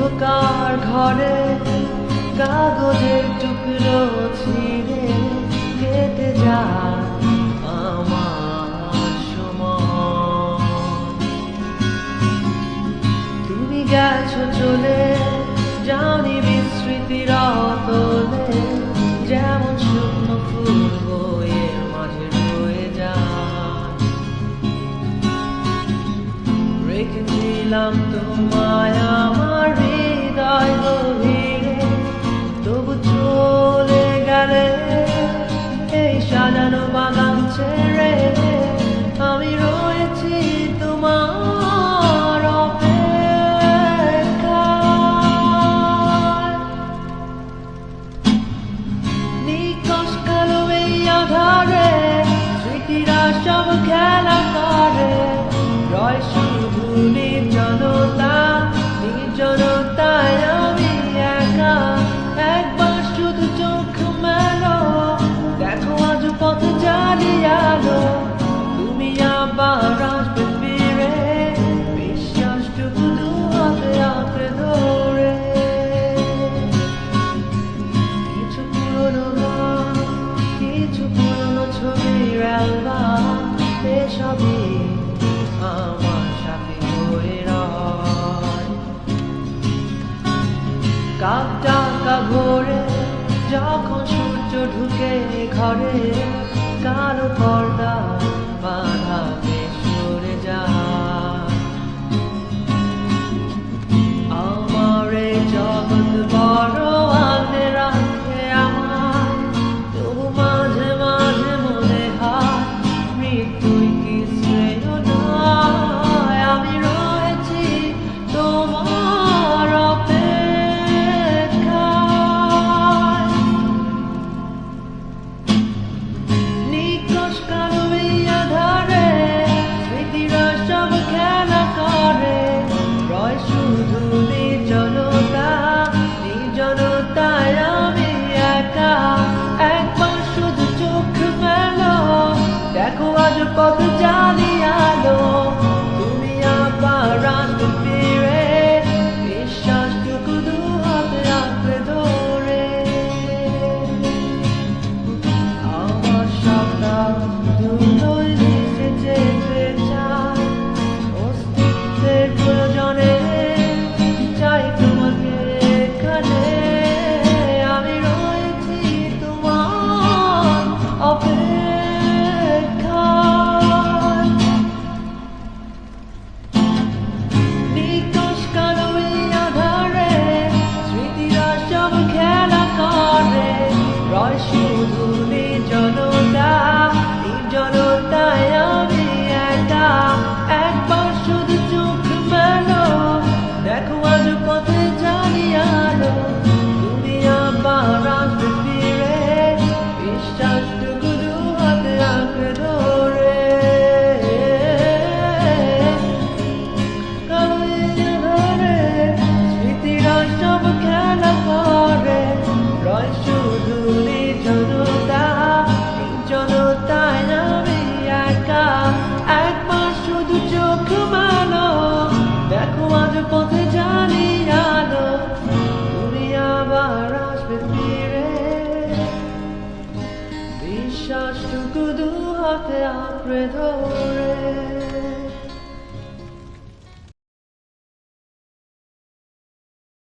অন্ধকার ঘরে কাগজের টুকরো ছিঁড়ে কেটে যায় আমার সময়। তুমি গেছো চলে, জানি বিস্মৃতির অতলে, যেমন শুকনো ফুল বইয়ের মাঝে রয়ে যায়। রেখেছিলাম তোমায় আমার হৃদয় গভীরে, তবু চলে গেলে এই সাজানো বাগান ছেড়ে। আমি রয়েছি তোমার অপেক্ষায়। নিকশ কালো এই আধারে স্মৃতিরা সব খেলা করে, রয় শুধু নির্জনতা, নির্জনতায় আমি একা। একবার শুধু চোখ মেলো, দেখো আজ পথ জ্বালিয়ালো। তুমি আবার আসবে ফিরে, বিশ্বাসটুকু দু হাতে আঁকড়ে ধরে। কিছু পুরনো গান, কিছু পুরনো ছবির অ্যালবাম, এসবই আমার সাথে হয়ে রয়। কাক ডাকা ভোরে যখন সূর্য ঢুকে ঘরে, কালো পর্দা বাঁধাতে সরে যায়। আমার এই জগৎ বড় আঁকড়ে রাখে আমায়, তবু মাঝে মাঝে মনে হয় মৃত্যুই কি শ্রেয় নয়। আমি রয়েছি তোমার অপেক্ষায়। নিকশ কালো এই আধারে স্মৃতিরা সব খেলা করে, রয় শুধু নির্জনতা, নির্জনতায় আমি একা। একবার শুধু চোখ মেলো, দেখো আজ পথ জ্বালিয়ালো। তুমি আবার আসবে ফিরে, বিশ্বাসটুকু দু হাতে আঁকড়ে ধরে। আমার সন্তান দুটোই ভেসে যেতে চায়, অস্তিত্বের প্রয়োজনে চাই তোমাকে এখানে। আমি রয়েছি তোমার অপেক্ষায়। নিকশ কালো এই আধারে স্মৃতিরা সব খেলা করে, রয় শুধু নির্জনতা, নির্জনতায় আমি একা। একবার শুধু চোখ মেলো, দেখো আজ পথে জ্বালিয়ালো। তুমি আবার আসবে ফিরে, বিশ্বাসটুকু দু হাতে আঁকড়ে ধরে। কালো এই আধারে স্মৃতিরা সব খেলা করে, রয় শুধু নির্জনতা, নির্জনতায় আমি একা। একবার শুধু চোখ মেলো, দেখো আজ পথে জ্বালিয়ালো। তুমি আবার আসবে ফিরে, বিশ্বাসটুকু দু হাতে আঁকড়ে ধরে।